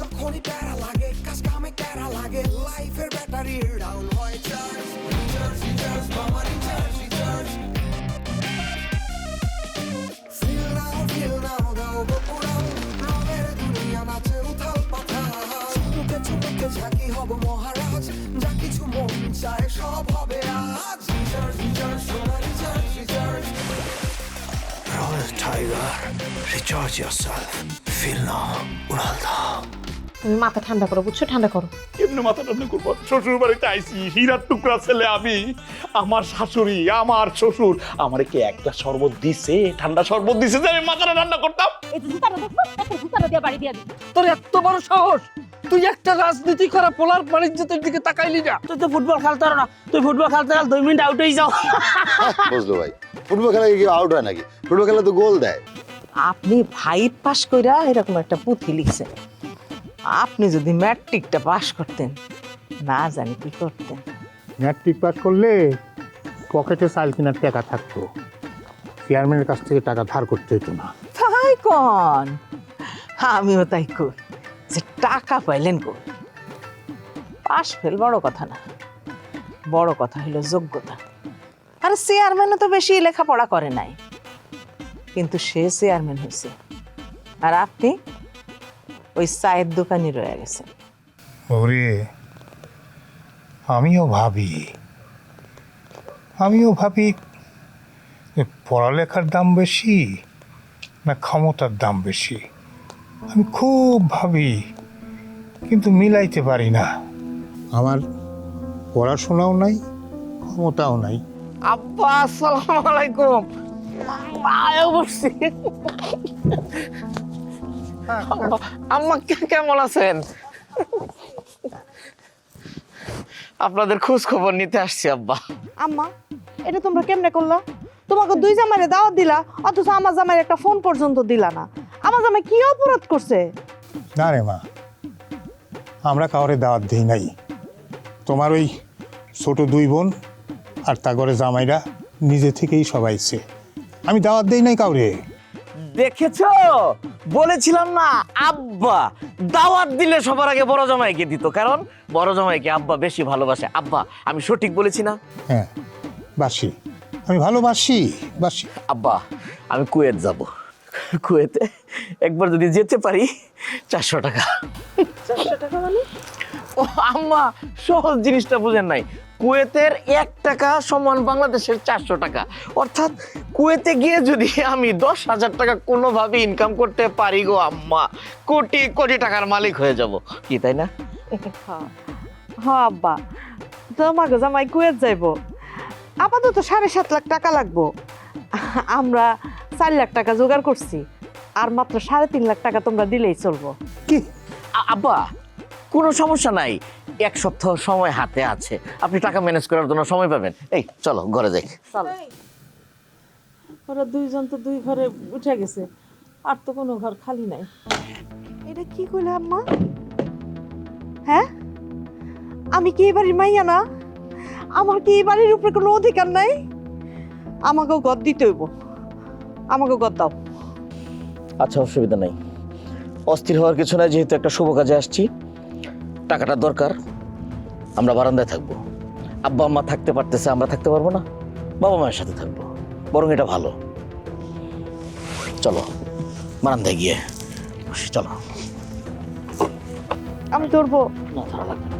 যখনই প্যারা লাগে কাজ কামে প্যারা লাগে লাইফের ব্যাটারি ডাউন হয় চার্জ রিচার্জ মামা রিচার্জ ফিল নাও দাও বকুড়াও রঙের দুনিয়া নাচে উথাল পাথাল চুমুকে চুমুকে ঝাঁকি হব মহারাজ যা কিছু মন চায় সব হবে আজ রিচার্জ সোনা recharge Roll Tiger, recharge yourself. Feel now, Uralda. তুমি মাথা ঠান্ডা করো, বুঝছো? ঠান্ডা করো। কেমনে মাথা ঠান্ডা করবো? শ্বশুর বাড়িতে আইসি, হীরার টুকরা ছেলে আমি, আমার শাশুড়ি, আমার শ্বশুর আমারে কি একটা শরবত দিছে, ঠান্ডা শরবত দিছে যে আমি মাথাটা ঠান্ডা করতাম? এই যে জুতাটা দেখো, একটা জুতাটা দিয়ে বাড়ি দিয়ে দিই। তোর এত বড় সাহস, তুই একটা রাজনীতি করা পোলার বাণিজ্যের দিকে তাকাইলি না? তুই তো ফুটবল খেলতে পারো না, তুই ফুটবল খেলতে গেলে 2 মিনিট আউট হয়ে যাও। বুঝলো ভাই, ফুটবল খেলা কি আউট হয় নাকি? ফুটবল খেলা তো গোল দেয়। আপনি 5 পাস কইরা এরকম একটা পুঁথি লিখছেন, আপনি যদি ম্যাট্রিকটা পাস করতেন না জানি কি করতেন। ম্যাট্রিক পাস করলে পকেটে চাল কেনার টাকা থাকতো, চেয়ারম্যানের কাছ থেকে টাকা ধার করতে হতো না। তাই কন? আমিও তাই কই যে টাকা পাইলেন কই? পাস ফেল বড় কথা না, বড় কথা হলো যোগ্যতা। আরে চেয়ারম্যানও তো বেশি লেখাপড়া করে নাই, কিন্তু সে চেয়ারম্যান হয়েছে, আর আপনি ওই চায়ের দোকানে রয়ে গেছেন। ওরে, আমিও ভাবি যে পড়ালেখার দাম বেশি না ক্ষমতার দাম বেশি। আমি খুব ভাবি, কিন্তু মিলাইতে পারি না। আমার পড়াশোনাও নাই, ক্ষমতাও নাই। আব্বা আসসালামু আলাইকুম। আয় বসছি। আম্মা কেমন আছেন? আপনাদের খোঁজ খবর নিতে আসছি আব্বা। আম্মা, এটা তোমরা কেমনে করলা? তোমাকে 2 জামাইরে দাওয়াত দিলা, অথচ আমার জামাইয়ের একটা ফোন পর্যন্ত দিলা না। আমার জামাই কি অপরাধ করছে? না রে মা, আমরা কাউরে দাওয়াত দিই নাই। তোমার ওই ছোট 2 বোন আর তা করে জামাইরা নিজে থেকেই সবাইছে, আমি দাওয়াত দেই নাই কাউরে। দেখেছো, বলেছিলাম না আব্বা দাওয়াত দিলে সবার আগে বড় জামাইকে দিত, কারণ বড় জামাইকে আব্বা বেশি ভালোবাসে। আব্বা আমি সঠিক বলেছি না? হ্যাঁ বাসি, আমি ভালোবাসি বাসি। আব্বা আমি কুয়েত যাব, কুয়েতে একবার যদি যেতে পারি 400 টাকা। 400 টাকা মানে? ও আম্মা, সহজ জিনিসটা বুঝেন নাই। কুয়েতের 1 টাকা সমান বাংলাদেশের 400 টাকা। অর্থাৎ কুয়েতে গিয়ে যদি আমি 10,000 টাকা কোনোভাবে ইনকাম করতে পারি গো আম্মা, কোটি কোটি টাকার মালিক হয়ে যাব, কি তাই না? হ্যাঁ আব্বা, তোমাকে জামাই কুয়েত যাইবো, আপাতত 7.5 লাখ টাকা লাগবো। আমরা 4 লাখ টাকা জোগাড় করছি, আর মাত্র 3.5 লাখ টাকা তোমরা দিলেই চলবো। কি আব্বা কোনো সমস্যা নাই, 1 সপ্তাহ সময় হাতে আছে, আপনি টাকা ম্যানেজ করার জন্য সময় পাবেন। এই চলো ঘরে যাই। চলো। ওরা 2 জন তো 2 ঘরে উঠে গেছে, আর তো কোনো ঘর খালি নাই। এটা কি কইলে আম্মা? হ্যাঁ, আমি কি এই বাড়ির মাইয়া না? আমার কি এই বাড়ির উপরে কোনো অধিকার নাই? আমাকেও ঘর দিতে হইব, আমাকেও ঘর দাও। আচ্ছা অসুবিধা নাই, অস্থির হওয়ার কিছু নাই, যেহেতু একটা শুভ কাজে আসছি, টাকাটা দরকার। আমরা বারান্দায় থাকবো, আব্বা আম্মা থাকতে পারতেছে, আমরা থাকতে পারবো না, বাবা মায়ের সাথে থাকবো, বরং এটা ভালো। চলো বারান্দায় গিয়ে বসি, চলো। আমি ধরবো না ধরা লাগবে না।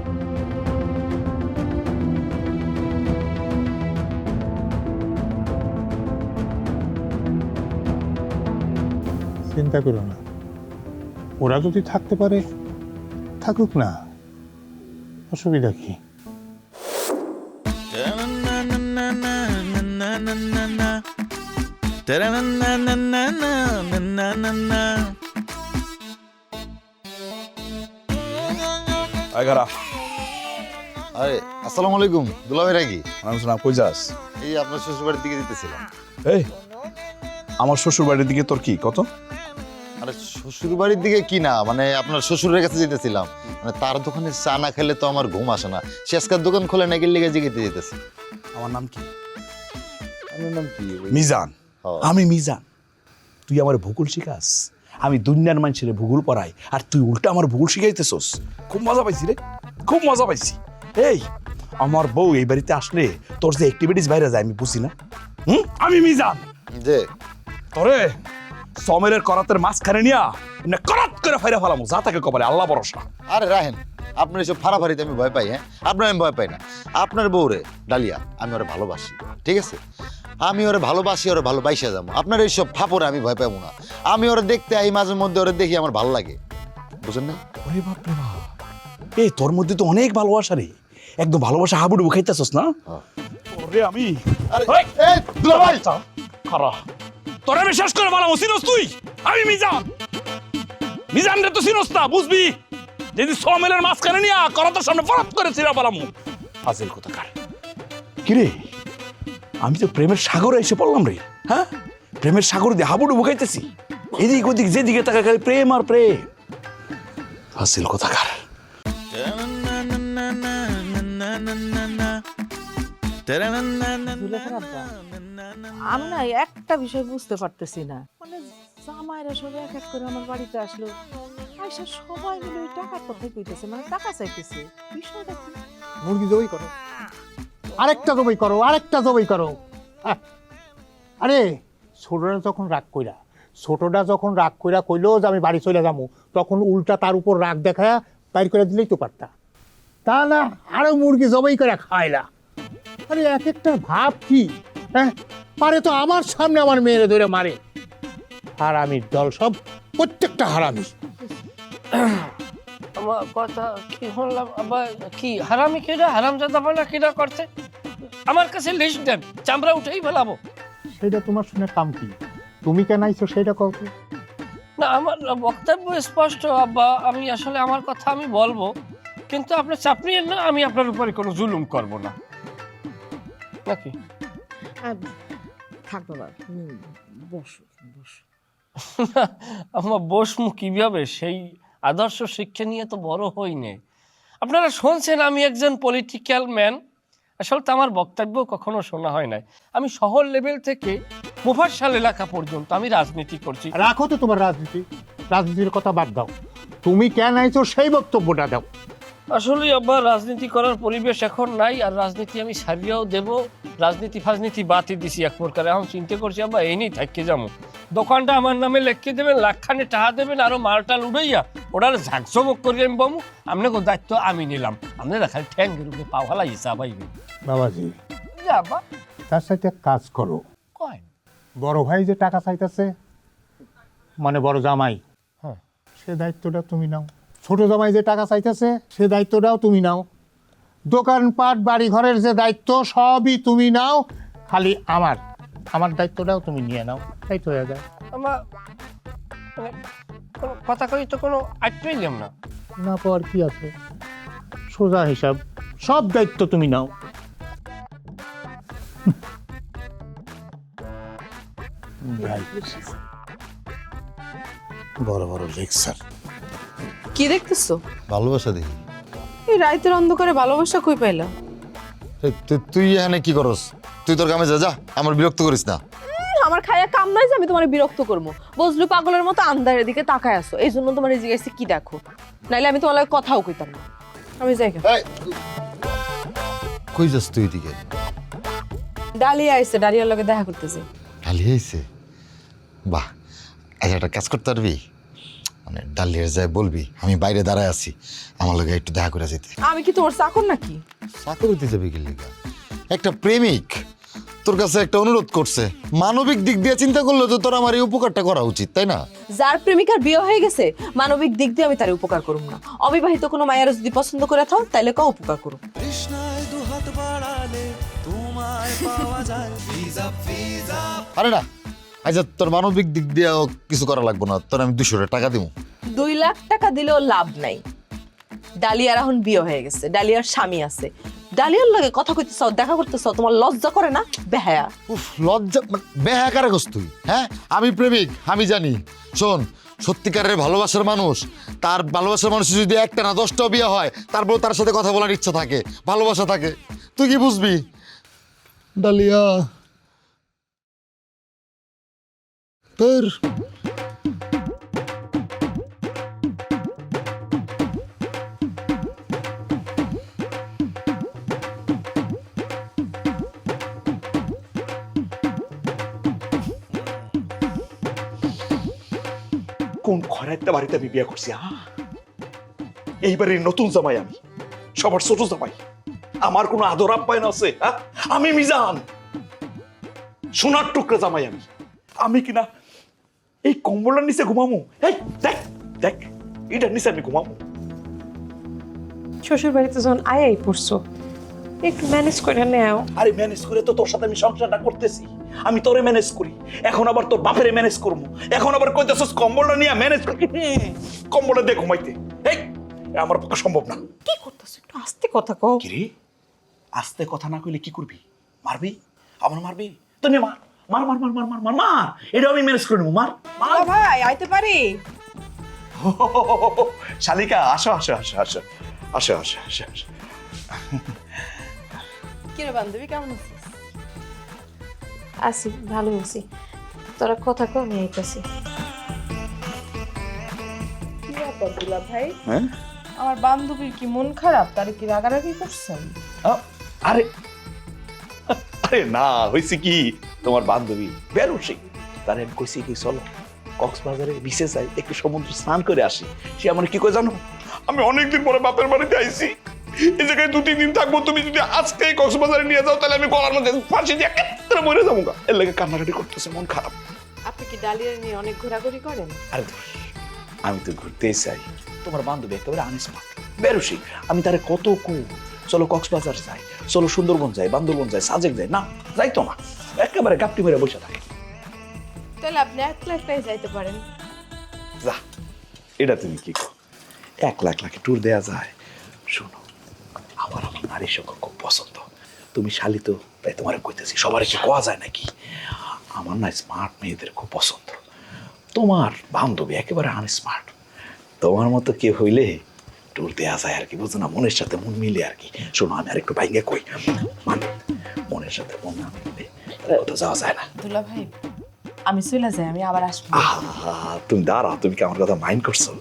চিন্তা করো না, ওরা যদি থাকতে পারে থাকুক না, অসুবিধা কি? আরে আসসালামু আলাইকুম দুলাভাই। রাখি কই যাস? এই আপনার শ্বশুর বাড়ির দিকে যেতেছিলাম। এই আমার শ্বশুর বাড়ির দিকে তোর কি কত? আরে শ্বশুর বাড়ির দিকে কি না, মানে আপনার শ্বশুরের কাছে যেতেছিলাম, মানে তার দোকানে চা না খেলে তো আমার ঘুম আসে না। সে আজকাল দোকান খোলে নাকি লেগে জিগেতে যেতেছে। আমার নাম কি? আমার নাম কি? মিজান। হ্যাঁ। আমি মিজান। তুই আমার ভূগোল শিখাস, আমি দুনিয়ার মানুষের ভূগোল পড়াই আর তুই উল্টা আমার ভূগোল শিখাইতেছস। খুব মজা পাইছি রে, খুব মজা পাইছি। এই আমার বউ এই বাড়িতে আসলে তোর যে অ্যাক্টিভিটিস বাইরে যায় আমি বুঝি না। আমি মিজান যে তোরে সমেরের করাতের মাঝখানে নিয়া এমনি করাত করে ফাইরা ফেলামু, যা তাকে কপালে আল্লাহ ভরসা। আরে রাহেন, আপনার এসব ফাড়াফাড়িতে আমি ভয় পাই। হ্যাঁ, আপনার আমি ভয় পাই না। আপনার বউরে ডালিয়া আমি ওরে ভালোবাসি, ঠিক আছে? আমি ওরে ভালোবাসি, ওরে ভালোবাসা যাবো। আপনার এইসব ফাপড়ে আমি ভয় পাবো না। আমি ওরে দেখতে আই, মাঝে মধ্যে ওরে দেখি, আমার ভালো লাগে, বুঝেন না? ওরে বাপ রে বাপ, এই তোর মধ্যে তো অনেক ভালোবাসা রে, একদম ভালোবাসা হাবুডুবু খাইতেছস না? ওরে আমি আরে এই দুলা ভাই, খারা তোরে আমি শেষ করে বলাম, চিনস তুই? আমি মিজান, মিজান রে তো চিনস না, বুঝবি? যদি সমেলের মাঝখানে নিয়া করাতের সামনে ফরাত করে ছিড়া বলাম। ফাজিল কোথাকার। কিরে, আমি তো প্রেমের সাগরে এসে পড়লাম রে। হ্যাঁ, প্রেমের সাগর দিয়ে হাবুডুবু খাইতেছি, এদিক ওদিক যেদিকে তাকা খালি প্রেম আর প্রেম। ফাজিল কোথাকার। জুলেখার আব্বা, আমি না একটা বিষয় বুঝতে পারতেছি না, মানে জামাইরা সব এক এক করে আমার বাড়িতে আসলো, আইসা সবাই মিলে ওই টাকার কথাই কইতেছে, মানে টাকা চাইতেছে। বিষয়টা কি? মুরগি জবাই করো, আরেকটা জবাই করো, আরেকটা জবাই করো। আহ! আরে ছোটরা যখন রাগ কইরা কইলো যে আমি বাড়ি চলে যাবো, তখন উল্টা তার উপর রাগ দেখায় বাইর করে দিলেই তো পারতা। তা না, আরো মুরগি জবাই করে খাইলা। আরে এক একটা ভাব কি! হ্যাঁ, পারে তো আমার সামনে আমার মেয়েরে ধরে মারে। হারামির দল সব, প্রত্যেকটা হারামি। আমার কথা কি শুনলাম আবার, কি হারামি কিনা হারামজাদা বানা কিনা করছে? আমার কাছে লিস্ট দেন, চামড়া উঠেই ফেলাবো। সেটা তোমার শুনে কাম কি? তুমি কেন আইছো সেটা কও তো। না, আমার বক্তব্য স্পষ্ট আব্বা, আমি আসলে আমার কথা আমি বলবো, কিন্তু আপনি চাপ নিয়েন না, আমি আপনার উপরে কোনো জুলুম করব না, নাকি? থাক বাবা, তুমি বসো বসো। আমার বসমু কিভাবে? সেই আদর্শ শিক্ষা নিয়ে তো বড় হইনি। আপনারা শুনছেন আমি একজন পলিটিক্যাল ম্যান, আসলে তো আমার বক্তব্য কখনো শোনা হয় নাই। আমি শহর লেভেল থেকে মুফাসসাল এলাকা পর্যন্ত আমি রাজনীতি করছি। রাখো তো তোমার রাজনীতির কথা বাদ দাও। তুমি কেন আইছো সেই বক্তব্যটা দাও। আসলে আবার রাজনীতি করার পরিবেশ এখন নাই, আর রাজনীতি আমি সারিয়াও দেব, রাজনীতি ফাজনীতি বাতি দিছি এক প্রকার। এখন চিন্তা করছি আবার এই নিয়ে থাকতে যাবো, দোকানটা আমার নামে লেখকে দেবেন, লাখখানে টাকা দেবেন, আরো মালটাল উড়াইয়া ওটার ঝাঁকঝমক করিয়ে আমি বাবু, আপনাকে দায়িত্ব আমি নিলাম, আপনারা খালি ঠ্যাঙ্গের উপরে পা ভালা হিসাব আইবে। বাবাজি, যাবা তার সাথে এক কাজ করো। কয় বড় ভাই যে টাকা চাইতেছে, মানে বড় জামাই, হ্যাঁ, সে দায়িত্বটা তুমি নাও। ছোট জামাই যে টাকা চাইতেছে, সে দায়িত্বটাও তুমি নাও। দোকানপাট বাড়ি ঘরের যে দায়িত্ব সবই তুমি নাও, খালি আমার দায়িত্বটাও তুমি নিয়ে নাও, তাই তো হয়ে যায়। আমার মানে কোনো কথা কই তো কোনো আটকাইলাম না। না পাওয়ার কি আছে, সোজা হিসাব, সব দায়িত্ব তুমি নাও। বড় বড় লেকচার। কি দেখতেছো? ভালোবাসা দেখি। এই রাইতের অন্ধকারে ভালোবাসা কই পাইলা? তুই এখানে কি করস? তুই তোর কামে যা, আমার বিরক্ত করিস না। আমার খায়া কাম নাই যে আমি তোমার বিরক্ত করবো। বজলু পাগলের মতো আন্ধারের দিকে তাকায় আসো, এই জন্য তোমার জিজ্ঞাসা কি দেখো, নাইলে আমি তোমার লগে কথাও কইতাম না। আমি যাই। কই যাস তুই এদিকে? ডালিয়া আইছে, ডালিয়ার লগে দেখা করতেছে। ডালিয়া আইছে? বাহ, আজ একটা কাজ করতে পারবি, মানে ডালিয়ার যায় বলবি আমি বাইরে দাঁড়ায় আছি, আমার লগে একটু দেখা করে যেতে। আমি কি তোমার চাকর নাকি? চাকর হইতে যাবে কি লিগা? একটা প্রেমিক তোর কাছে একটা অনুরোধ করছে, মানবিক দিক দিয়ে চিন্তা করলে তো তোর আমার এই উপকারটা করা উচিত, তাই না? যার প্রেমিকার বিয়ে হয়ে গেছে, মানবিক দিক দিয়ে আমি তার উপকার করুম না। অবিবাহিত কোনো মায়ের যদি পছন্দ করে থাও, তাইলে কাউ উপকার করুম। আরে না, আচ্ছা তোর মানবিক দিক দিয়েও কিছু করা লাগবে না, তোর আমি 200 টাকা দিব। 2 লাখ টাকা দিলেও লাভ নাই। ডালিয়ার এখন বিয়ে হয়ে গেছে, ডালিয়ার স্বামী আছে। ডালিয়ার লগে কথা কইতে চাও, দেখা করতে চাও, তোমার লজ্জা করে না? বেহায়া। উফ, লজ্জা বেহা কারে গস তুই? হ্যাঁ, আমি প্রেমিক, আমি জানি। শোন, সত্যিকারের ভালোবাসার মানুষ, তার ভালোবাসার মানুষ যদি একটা না 10টাও বিয়ে হয়, তারপর তার সাথে কথা বলার ইচ্ছা থাকে, ভালোবাসা থাকে। তুই কি বুঝবি? ডালিয়া তোর কোন খরাইতে বাড়িতে আমি বিয়ে করছি? এইবারের নতুন জামাই আমি, সবার ছোট জামাই। আমার কোনো আদর আপ্যায়ন আছে? আমি মিজান, সোনার টুকরা জামাই আমি। আমি কিনা এই কম্বলের নিচে ঘুমামু? এই দেখ দেখ, এটার নিচে আমি ঘুমামু? শ্বশুর বাড়িতে যখন আয়াই পড়ছো, একটু ম্যানেজ করে নেও। আরে ম্যানেজ করে তো তোর সাথে আমি সংসারটা করতেছি। আমি তোরে ম্যানেজ করি, এখন আবার তোর বাপেরে ম্যানেজ করবো। এখন আবার কইতেছস কম্বলটা নিয়ে ম্যানেজ করি? কম্বলটা দিয়ে ঘুমাইতে এই আমার পক্ষে সম্ভব না। কি করতেছো? একটু আস্তে কথা কও। কি রে, আস্তে কথা না কইলে কি করবি? মারবি? আমার মারবি? তো নে মার মার মার মার মার মার মার মার, এটা আমি ম্যানেজ করে নেবো। মার মার। ভাই আইতে পারি? শালিকা আসো আসো আসো আসো আসো আসো আসো আসো। কিরে বান্ধবী, কেমন আছিস? আছি, ভালো আছি। তোরা কথা কও, আমি আইতাছি। কি ব্যাপার দুলা ভাই? হ্যাঁ আমার বান্ধবীর কি মন খারাপ? তারে কি রাগারাগি করছেন? আরে আরে না, হয়েছে কি, তোমার বান্ধবী বেরোসি, তার আমি কইছি কি চলো কক্সবাজারে বিচে যাই, একটু সমুদ্র স্নান করে আসি। সে আমার কি কই জানো, আমি অনেকদিন পরে বাপের বাড়িতে আইছি, এই জায়গায় 2-3 দিন থাকবো, তুমি যদি আজকে কক্সবাজারে নিয়ে যাও তাহলে আমি গলার মধ্যে ফাঁসি দিয়ে একেবারে মরে যাবো গা। এর লাগে কান্নাকাটি করতেছে, মন খারাপ। আপনি কি ডালিয়া নিয়ে অনেক ঘোরাঘুরি করেন? আরে ধুর, আমি তো ঘুরতেই চাই। তোমার বান্ধবী একেবারে আনস্মার্ট বেরোসি, আমি তারে কত চলো কক্সবাজার যাই, চলো সুন্দরবন যাই, বান্দরবন যাই, সাজেক যাই, না যাইতো না, একেবারে গাপটি মেরে বসে থাকে। তাহলে আপনি একলা একলাই যাইতে পারেন। যা, এটা তুমি কি কো, 1 লাখ লাখে ট্যুর দেয়া যায়? শোনো, আমার নারী সঙ্গ খুব পছন্দ। তুমি শালি তো, তাই তোমার কইতেছি, সবার কি কোয়া যায় নাকি? আমার না স্মার্ট মেয়েদের খুব পছন্দ। তোমার বান্ধবী একেবারে আনস্মার্ট, তোমার মতো কেউ হইলে ট্যুর দেয়া যায় আর কি, বুঝো না, মনের সাথে মন মিলে আর কি। শোনো, আমি আর একটু বাইঙ্গে কই, মানে মনের সাথে মন না মিলে কোথাও যাওয়া যায় না। দুলা ভাই, আমি চলে যাই, আমি আবার আসবো। তুমি দাঁড়াও, তুমি কি আমার কথা মাইন্ড করছো?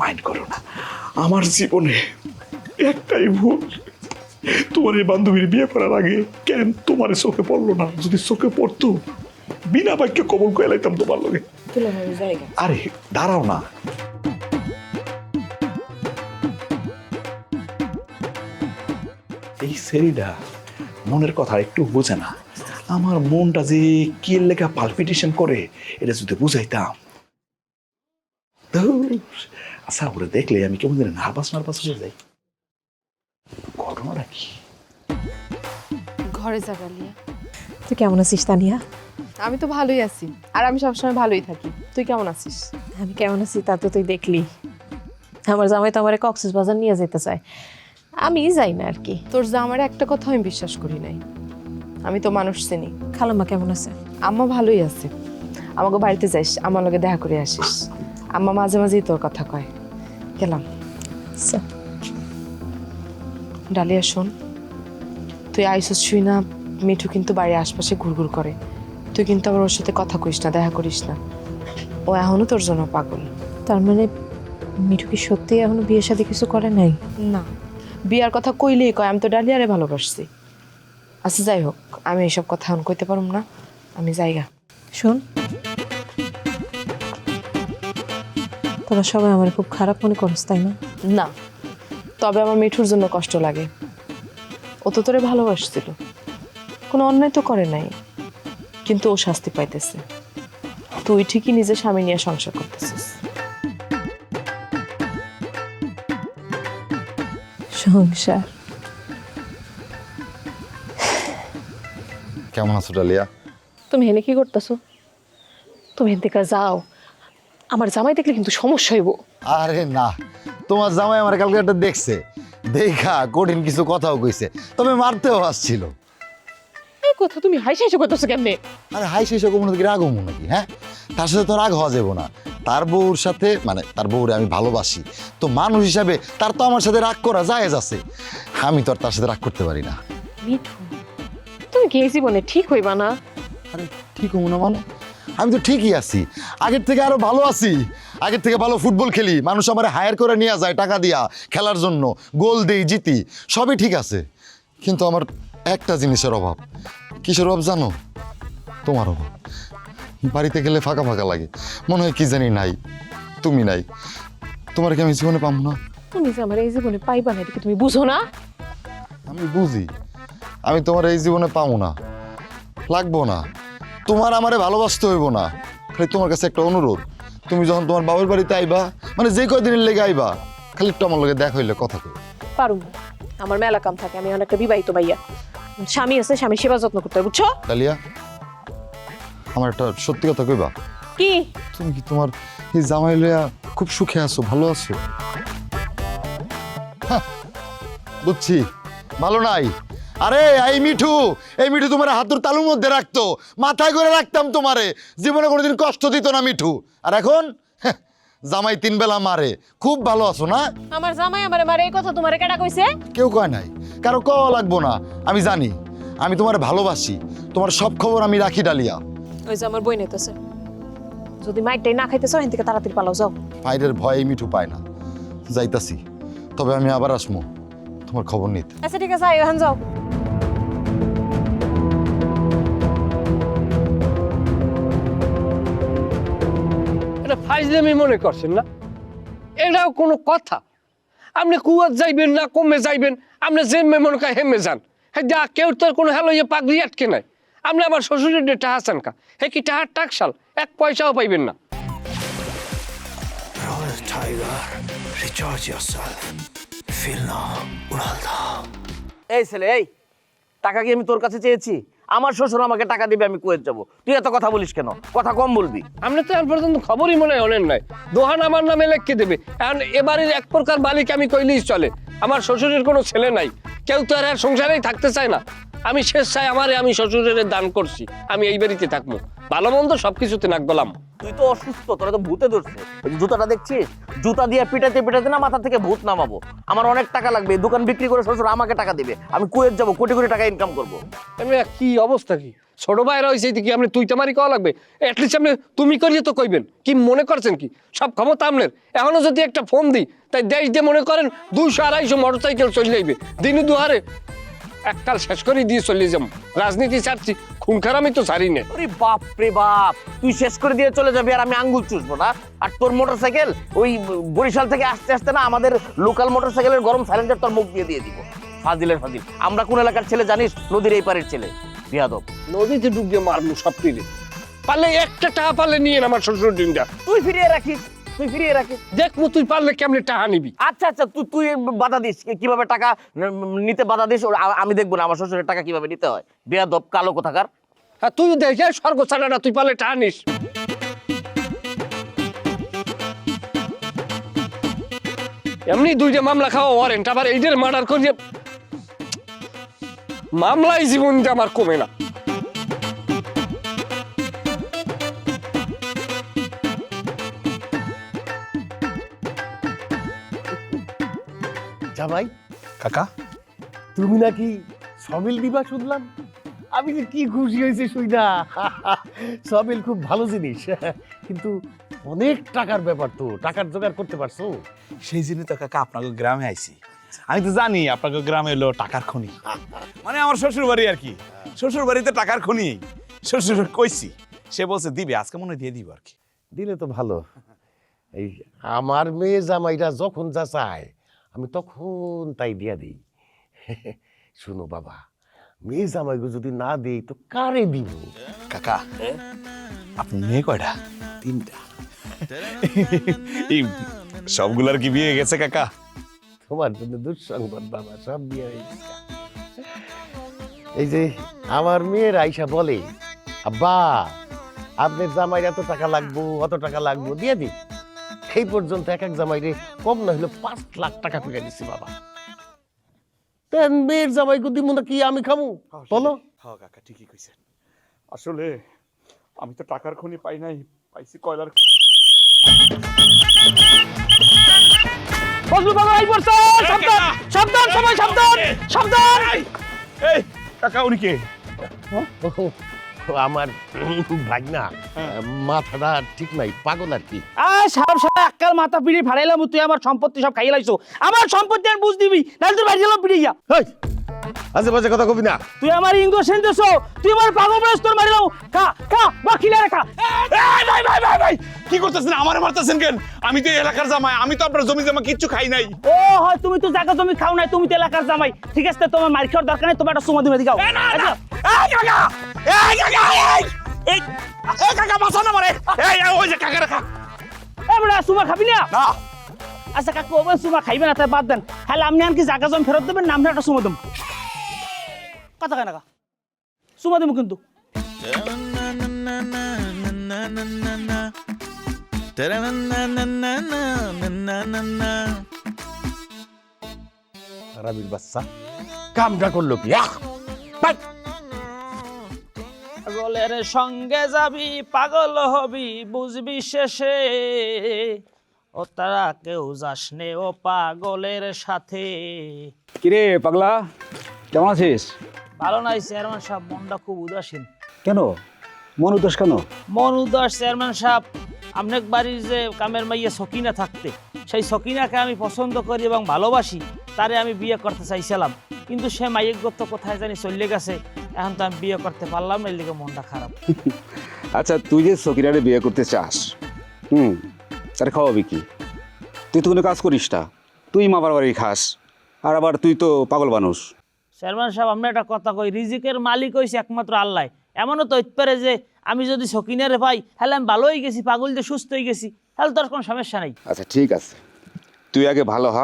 মাইন্ড করো না, আমার জীবনে একটাই ভুল, তোমার এই বান্ধবীর বিয়ে করার আগে কেন তোমার চোখে পড়লো না? যদি চোখে পড়তো, বিনা বাক্যে কবল করে লাইতাম তোমার লগে। দুলা ভাই জায়গা। আরে দাঁড়াও না, এই সেরিডা মনের কথা একটু বোঝে না। আমার মনটা যে কি লেখা পালপিটেশন করে, এটা যদি বুঝাইতাম। ধুর, আচ্ছা ওরে দেখলে আমি কেমন জানি নার্ভাস হয়ে যাই। ঘটনাটা কি? ঘরে যা ডালিয়া। তুই কেমন আছিস তানিয়া? আমি তো ভালোই আছি, আর আমি সবসময় ভালোই থাকি। তুই কেমন আছিস? আমি কেমন আছি তা তো তুই দেখলি। আমার জামাই তো আমার কক্সবাজার নিয়ে যেতে চায়, আমি যাই না আর কি। তোর জামার একটা কথা আমি বিশ্বাস করি নাই। আমি তো মানুষ চিনি। খালাম্মা কেমন আছে? আম্মা ভালোই আছে। আমাকে বাড়িতে যাইস, আমার লগে দেখা করে আসিস। আম্মা মাঝে মাঝেই তোর কথা কয়। গেলাম। আচ্ছা। ডালিয়া শোন, তুই আইসস শুই না, মিঠু কিন্তু বাড়ির আশপাশে ঘুরঘুর করে। তুই কিন্তু আবার ওর সাথে কথা কইস না, দেখা করিস না। ও এখনো তোর জন্য পাগল। তার মানে মিঠু কি সত্যি এখনো বিয়ের সাথে কিছু করে নাই? না, বিয়ার কথা কইলেই কয় আমি তো ডালিয়ারে ভালোবাসছি। আচ্ছা যাই হোক, আমি এইসব কথা এখন কইতে পারুম না, আমি যাইগা। শোন, তোরা সবাই আমার খুব খারাপ মনে করস, তাই না? না, তবে আমার মিঠুর জন্য কষ্ট লাগে। ও তো তোরে ভালোবাসছিল, কোনো অন্যায় তো করে নাই, কিন্তু ও শাস্তি পাইতেছে। তুই ঠিকই নিজের স্বামী নিয়ে সংসার করতেছিস। সংসার? কেমন আছো ডালিয়া? তুমি হেনে কি করতেছো? তুমি হেন থেকে যাও, আমার জামাই দেখলে কিন্তু সমস্যা হইব। আরে না, তোমার জামাই আমার কালকে একটা দেখছে, দেখা কঠিন কিছু কথাও কইছে, তবে মারতেও আসছিল। এই কথা তুমি হাইসে হাইসে করতেছো কেমনে? আরে হাই শেষ কোনো দিকে রাগ হবো নাকি? হ্যাঁ, তার সাথে তো রাগ হওয়া যাবো না। তার বউর সাথে, মানে তার বউরে আমি ভালোবাসি, তো মানুষ হিসাবে তার তো আমার সাথে রাগ করা জায়েজ আছে। আমি তো আর তার সাথে রাগ করতে পারি না। মিঠু, তুমি কি এই জীবনে ঠিক হইবা না? আরে ঠিক হবো না মানে? আমি তো ঠিকই আছি, আগের থেকে আরো ভালো আছি। আগের থেকে ভালো ফুটবল খেলি, মানুষ আমার হায়ার করে নিয়ে যায় টাকা দিয়া খেলার জন্য, গোল দেই, জিতি, সবই ঠিক আছে। কিন্তু আমার একটা জিনিসের অভাব। কিসের অভাব জানো? তোমার অভাব। বাড়িতে গেলে ফাঁকা ফাঁকা লাগে, মনে হয় কি জানি নাই। তুমি নাই, তোমার কি আমি জীবনে পাবো না? তুমি যে আমার এই জীবনে পাইবা না, এটা কি তুমি বুঝো না? আমি বুঝি আমি তোমার এই জীবনে পাবো না, লাগবো না। তোমার আমারে ভালোবাসতে হইব না, খালি তোমার কাছে একটা অনুরোধ, তুমি যখন তোমার বাবার বাড়িতে আইবা, মানে যে কয়দিনের লেগে আইবা, খালি একটু আমার লগে দেখা হইলে কথা কই। পারুম না, আমার মেলা কাম থাকে, আমি অনেকটা বিবাহিত ভাইয়া, স্বামী আছে, স্বামী সেবা যত্ন করতে হয়, বুঝছো? ডালিয়া, আমার একটা সত্যি কথা কইবা? কি? তুমি কি তোমার এই জামাই লইয়া খুব সুখে আছো, ভালো আছো? হ্যাঁ, বুঝছি ভালো নাই। আরে এই মিঠু তোমার হাতুর তালুর মধ্যে রাখতো, মাথায় করে রাখতাম তোমারে, জীবনে কোনোদিন কষ্ট দিত না মিঠু। আর এখন হ্যাঁ, জামাই 3 বেলা মারে, খুব ভালো আছো না? আমার জামাই আমারে মারে, এই কথা তোমারে কেডা কইছে? কেউ কয় নাই, কারো কওয়া লাগবো না। আমি জানি, আমি তোমার ভালোবাসি, তোমার সব খবর আমি রাখি ডালিয়া। ওই যে আমার বই নেতেছে, যদি মাইকটাই না খাইতেছ এখান থেকে তাড়াতাড়ি পালাও, যাও। বাইরের ভয়ে মিঠু পায় না, যাইতাছি, তবে আমি আবার আসমো তোমার খবর নিতে। আচ্ছা ঠিক আছে, এখন যাও। এটা ফাইজলামি মনে করছেন না? এটাও কোনো কথা? আপনি কুয়াত যাইবেন না কমে যাইবেন, আপনি যেমে মনে করেন হেমে যান। হ্যাঁ যা, কেউ তো কোনো হেলো ইয়ে পাগড়ি আটকে নাই। আপনি আমার শ্বশুরের টাহা চান কা? হ্যাঁ কি টাহার টাকশাল? 1 পয়সাও পাইবেন না। Royal Tiger, recharge yourself. Feel now, Unalda. এই ছেলে, এই টাকা কি আমি তোর কাছে চেয়েছি? আমার শ্বশুর আমাকে টাকা দিবে, আমি কুয়েত যাব। তুই এত কথা বলিস কেন? কথা কম বলবি। আপনি তো এখন পর্যন্ত খবরই মনে হয় অনেন নাই। দোহান আমার নামে লেখকে দেবে। এখন এবারের এক প্রকার মালিক আমি কইলেই চলে। আমার শ্বশুরের কোনো ছেলে নাই, কেউ তো আর সংসারেই থাকতে চায় না। আমি শেষ চাই আমারে, আমি শ্বশুরের দান করছি, আমি এই বাড়িতে থাকবো, ভালো মন্দ সবকিছুতে নাক গলাম। তুই তো অসুস্থ, তোরা তো ভূতে ধরছে। এই যে জুতাটা দেখছিস, জুতা দিয়ে পিটাতে পিটাতে না মাথা থেকে ভূত নামাবো। আমার অনেক টাকা লাগবে, এই দোকান বিক্রি করে শ্বশুর আমাকে টাকা দিবে, আমি কুয়েত যাব, কোটি কোটি টাকা ইনকাম করবো। এমনি কি অবস্থা? কি ছোট ভাইরা হয়েছে কি আপনি তুই তামারি কওয়া লাগবে? অ্যাটলিস্ট আপনি তুমি করিয়ে তো কইবেন। কি মনে করছেন কি সব ক্ষমতা আপনার? এখনো যদি একটা ফোন দিই, তাই দেশ দিয়ে মনে করেন 200-250 মোটরসাইকেল চলে যাইবে দিনে দুহারে। এককাল শেষ করে দিয়ে চলে যাবো, রাজনীতি ছাড়ছি, খুন খারামি তো ছাড়ি না। আরে বাপ রে বাপ, তুই শেষ করে দিয়ে চলে যাবি আর আমি আঙ্গুল চুষবো না? আর তোর মোটরসাইকেল ওই বরিশাল থেকে আসতে আসতে না আমাদের লোকাল মোটরসাইকেলের গরম সাইলেন্সার তোর মুখ দিয়ে দিব। ফাজিলের ফাজিল। আমরা কোন এলাকার ছেলে জানিস? নদীর এই পারের ছেলে, বিয়াদব। নদীতে ডুব দিয়ে মারবো সব তীরে। পারলে একটা টাকা পারলে নিয়ে আমার শ্বশুর দিনটা তুই ফিরিয়ে রাখিস, তুই ফিরিয়ে রাখিস। দেখবো তুই পারলে কেমনে টাকা নিবি। আচ্ছা আচ্ছা, তুই বাধা দিস, কিভাবে টাকা নিতে বাধা দিস আমি দেখবো না। আমার শ্বশুরের টাকা কিভাবে নিতে হয়, বেয়াদব কালো কোথাকার। হ্যাঁ তুই দেখে স্বর্গ ছাড়া না, তুই পারলে টাকা নিস। এমনি 2টা মামলা খাওয়া ওয়ারেন্ট, আবার এইদের মার্ডার করিয়ে মামলায় জীবনটা আমার কমে না। জামাই, কাকা, তুমি নাকি সবিল দিবা শুনলাম। আমি যে কি খুশি হয়েছে শুইনা। সবিল খুব ভালো জিনিস, কিন্তু অনেক টাকার ব্যাপার তো। টাকার জোগাড় করতে পারছো? সেই জন্য তো কাকা আপনাকে গ্রামে আইছি। আমি তো জানি আপনাকে গ্রামে এলো টাকার খনি, মানে আমার শ্বশুর বাড়ি আর কি। শ্বশুর বাড়িতে টাকার খনি। শ্বশুর কইছি, সে বলছে দিবে, আজকে মনে হয় দিয়ে দিব আর কি। দিলে তো ভালো। এই আমার মেয়ে জামাইরা যখন যা চায় আমি তখন তাই দিয়া দিই। শুনো বাবা, মেয়ে জামাইকে যদি না দেই তো কারে দিব? কাকা, আপনার মেয়ে কয়টা? 3টা। এই সবগুলার কি বিয়ে গেছে কাকা? তোমার জন্য দুঃসংবাদ বাবা, সব বিয়ে হয়ে গেছে। এই যে আমার মেয়ের আইসা বলে, আব্বা আপনার জামাইর এত টাকা লাগবো, অত টাকা লাগবো, দিয়ে দিই। এই পর্যন্ত এক এক জামাইরে কম না হলে 5 লাখ টাকা করে দিচ্ছি বাবা। তেন মেয়ের জামাইকে দিব না কি আমি খামু বলো? হ্যাঁ কাকা ঠিকই কইছেন। আসলে আমি তো টাকার খনি পাই নাই, পাইছি কয়লার। বজলু বাবা এই পড়ছে, সাবধান সাবধান, সবাই সাবধান সাবধান। এই কাকা উনি কে? আমার ভাগনা, মাথাটা ঠিক নাই, পাগল আর কি। সাহেব আক্কাল মাথা পিড়ি ফাড়াইলাম, তুই আমার সম্পত্তি সব খাইয়ে লাইছো। আমার সম্পত্তি আর বুঝ দিবি, নাহলে তোর বাড়ি গেলাম পিড়ে গিয়া। আজে বাজে কথা কবি না। তুই আমার ইন্দো সেন্দেছ, তুই আমার পাগল বয়স তোর মারিলাম। খা খা বাকি না খা। এই ভাই ভাই ভাই ভাই কি করতেছেন? আমারে মারতেছেন কেন? আমি তো এই এলাকার জামাই, আমি তো আপনার জমি জমা কিচ্ছু খাই নাই। ও হয় তুমি তো জায়গা জমি খাও নাই, তুমি তো এলাকার জামাই। ঠিক আছে তোমার মার খাওয়ার দরকার নেই, তোমার একটা সুমা দিমে দিগাও। এই কাকা, এই কাকা, এই কাকা বাঁচান আমারে। এই ওই যে কাকা রাখা। এ বড়া সুমা খাবি না? না আচ্ছা কাকু ওবে সুমা খাইবে না তাই বাদ দেন। খালি আপনি আনকি জায়গা জমি ফেরত দেবেন, নাম একটা সুমা দেব। কথা কেন কা সুমা দেব কিন্তু। রাবির বাচ্চা কামটা করলো কি? পাগলের সঙ্গে যাবি পাগল হবি বুঝবি শেষে, ও তারা কেউ যাস নে ও পাগলের সাথে। কিরে পাগলা, কেমন আছিস? ভালো নাই চেয়ারম্যান সাহেব, মনটা খুব উদাসীন। কেন মন উদাস কেন? মন উদাস চেয়ারম্যান সাহেব, আপনার বাড়ির যে কামের মাইয়া সকিনা থাকতে, সেই সকিনাকে আমি পছন্দ করি এবং ভালোবাসি, তারে আমি বিয়ে করতে চাইছিলাম, কিন্তু সে মাইয়ের গত কোথায় জানি চলে গেছে। এখন তো আমি বিয়ে করতে পারলাম না, এর লিগে মনটা খারাপ। আচ্ছা তুই যে সকিনারে বিয়ে করতে চাস, তার খাওয়াবি কি? তুই তো কোনো কাজ করিস না, তুই মামার বাড়ি খাস, আর আবার তুই তো পাগল মানুষ। চেয়ারম্যান সাহেব আমি একটা কথা কই, রিজিকের মালিক হইছে একমাত্র আল্লাহ। এমনও তো হইতে পারে যে আমি যদি সকিনারে পাই তাহলে আমি ভালো হয়ে গেছি, পাগল দিয়ে সুস্থ হয়ে গেছি, তাহলে তোর কোনো সমস্যা নেই। আচ্ছা ঠিক আছে, তুই আগে ভালো হ,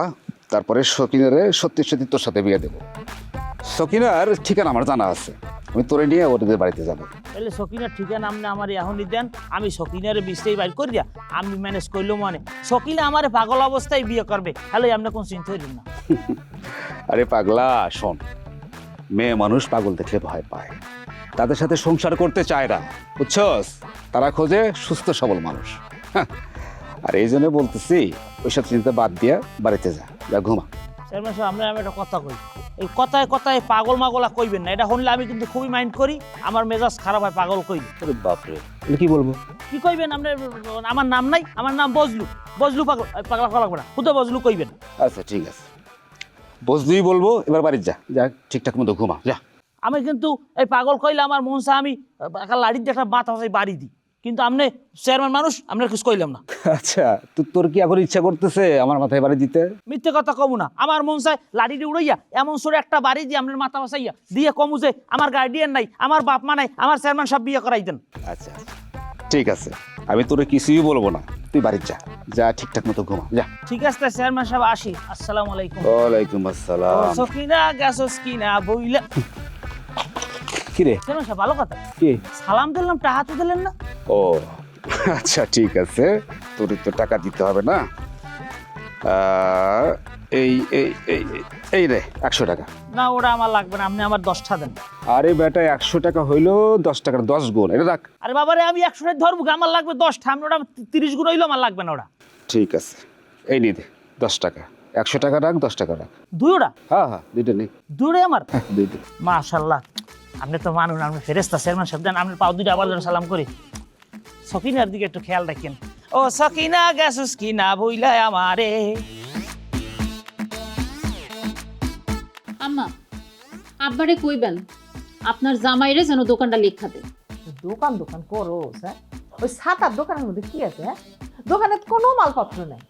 তারপরে সকিনারে সত্যি সত্যি তোর সাথে বিয়ে দেবো। সকিনার ঠিকানা আমার জানা আছে, আমি তোরে নিয়ে ওদের বাড়িতে যাবো। তাহলে সকিনার ঠিকানা আপনি আমার এখনই দেন, আমি সকিনারে বিছতেই বাইর করি দিয়া আমি ম্যানেজ করলাম। মানে সকিনা আমার পাগল অবস্থায় বিয়ে করবে, তাহলে আপনি কোনো চিন্তা করেন না। আরে পাগলা শোন, মেয়ে মানুষ পাগল দেখলে ভয় পায়, তাদের সাথে সংসার করতে চায় না, বুঝছস? তারা খোঁজে সুস্থ সবল মানুষ। আর এই জন্য বলতেছি ওইসব চিন্তা বাদ দিয়া বাড়িতে যা ঘুমা। চেয়ারম্যান সাহেব আমরা একটা কথা কই, এই কথায় কথায় পাগল মাগলা কইবেন না, এটা শুনলে আমি কিন্তু খুবই মাইন্ড করি, আমার মেজাজ খারাপ হয় পাগল কইলে। বাপরে কি বলবো? কি কইবেন আপনি? আমার নাম নাই, আমার নাম বজলু। বজলু পাগল পাগলা কলা লাগবে না, খুদে বজলু কইবেন। আচ্ছা ঠিক আছে, বসবি বলবো, এবার বাড়িতে যা ঠিকঠাক মতো ঘুমা যা। আমি কিন্তু এই পাগল কইলে আমার মন চা আমি একটা লাড়ির দিয়ে একটা মাথা বাড়ি দিই, কিন্তু আপনি চেয়ারম্যান মানুষ, আপনার কিছু কইলাম না। আচ্ছা তোর কি এখন ইচ্ছা করতেছে আমার মাথায় বাড়ি দিতে? মিথ্যে কথা কমু না, আমার মন চায় লাড়িটি উড়াইয়া এমন সরে একটা বাড়ি দিয়ে আপনার মাথা বাসাইয়া দিয়ে কমু যে আমার গার্ডিয়ান নাই, আমার বাপ মা নাই, আমার চেয়ারম্যান সাহেব বিয়ে করাই দেন। আচ্ছা ঠিক আছে, আমি তোরে কিছুই বলবো না, তুই বাড়িতে যা ঠিকঠাক মতো ঘুমা যা। ঠিক আছে চেয়ারম্যান সাহেব, আসি। আসসালামু আলাইকুম। ওয়ালাইকুম আসসালাম। সকিনা গেছস কিনা বইলা। কি রে? চেয়ারম্যান সাহেব ভালো কথা, কি সালাম দিলাম টাকা তো দিলেন না? ও আচ্ছা ঠিক আছে, তোর তো টাকা দিতে হবে না। এই এই এই রে 100 টাকা। না ওটা আমার লাগবে না, আপনি আমার 10টা দেন। আরে বেটা 100 টাকা হইলো 10 টাকার 10 গুণ, এটা রাখ। আরে বাবারে আমি 100 টাকা ধরবো, আমার লাগবে 10টা, আমি ওটা 30 গুণ হইলো, আমার লাগবে না ওটা। ঠিক আছে এই নি দে 10 টাকা, 100 টাকা রাখ, 10 টাকা রাখ। দুইটা? হ্যাঁ দুইটা নেই। দুইটাই আমার? দুইটা। মাশাআল্লাহ, আপনি তো মানুন, আপনি ফেরেশতা। চেয়ারম্যান সাহেব দেন, আপনি পাও দুইটা আবার সালাম করি। সকিনার দিকে একটু খেয়াল রাখেন। ও সকিনা গেছস কিনা বইলা আমারে। আম্মা আব্বারে কইবেন আপনার জামাইরে যেন দোকানটা লেখা দেয়। দোকান দোকান করো, হ্যাঁ? ওই ছাতার দোকানের মধ্যে কি আছে? হ্যাঁ, দোকানে কোনো মালপত্র নেই।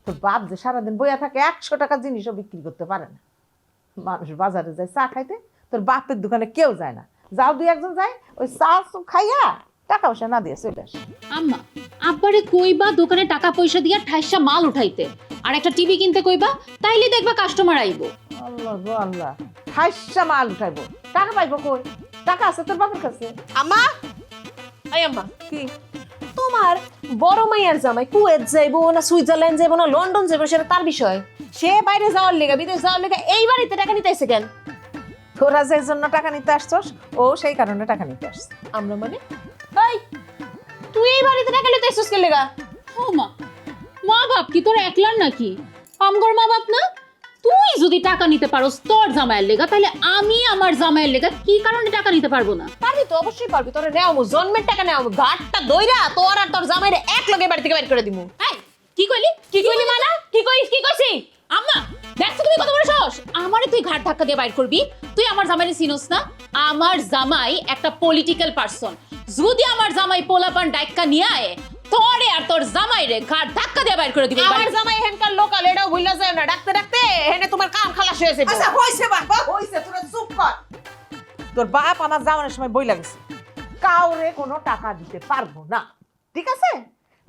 তোর বাপ যে সারাদিন বইয়া থাকে 100 টাকার জিনিসও বিক্রি করতে পারে না। মানুষ বাজারে যায় চা খাইতে, তোর বাপের দোকানে কেউ যায় না। যাও দুই একজন যায়, ওই চা খাইয়া টাকা পয়সা না দিয়ে চলে আসে। আম্মা আব্বারে কইবা দোকানে টাকা পয়সা দিয়া ঠাইসা মাল উঠাইতে, আর একটা টিভি কিনতে কইবা, তাইলে দেখবা কাস্টমার আইবো। আল্লাহ গো আল্লাহ, ঠাইসা মাল উঠাইবো, টাকা পাইবো কই? টাকা আছে তোর বাপের কাছে? আম্মা আই আম্মা, কি তোমার বড় মাইয়ার জামাই কুয়েত যাইবো না সুইজারল্যান্ড যাইবো না লন্ডন যাইবো সেটা তার বিষয়। সে বাইরে যাওয়ার লেগা, বিদেশ যাওয়ার লেগা এই বাড়িতে টাকা নিতে আইছে কেন? তোরা যে জন্য টাকা নিতে আসছস, ও সেই কারণে টাকা নিতে আসছে। আমরা মানে এই তুই এই বাড়িতে টাকা নিতে আইছস কে লেগা? ও মা, মা বাপ কি তোর একলার নাকি? আমগর মা বাপ না? তুই যদি টাকা নিতে পারোস তোর জামাইয়ের লেগা, তাহলে আমি আমার জামাইয়ের লেগা কি কারণে টাকা নিতে পারবো না? পারবি তো, অবশ্যই পারবি। তোরে নেওয়ামু, জন্মের টাকা নেওয়ামু, ঘাটটা দইরা তোর আর তোর জামাইরে এক লগে বাড়ি থেকে বের করে দিমু। এই কি কইলি? কি কইলি মানা? কি কইছি? আম্মা দেখছো তুমি কত বড় সাহস? আমারে তুই ঘাট ধাক্কা দিয়ে বাইর করবি? তুই আমার জামাইরে চিনোস না? আমার জামাই একটা পলিটিক্যাল পারসন। যদি আমার জামাই পোলাপান ডাইক্কা নিয়ে আয়, তোরে আর তোর জামাইরে ঘাট ধাক্কা দিয়ে বাইর করে দিবি। আমার জামাই হেনকার লোকাল, এটাও ভুলা যায় না। ডাকতে ডাকতে হেনে তোমার কাম খালাস হয়েছে। আচ্ছা হইছে বাবা, হইছে, তোরা চুপ কর। তোর বাপ আমার যাওয়ার সময় বই লাগছে, কাউরে কোনো টাকা দিতে পারবো না, ঠিক আছে?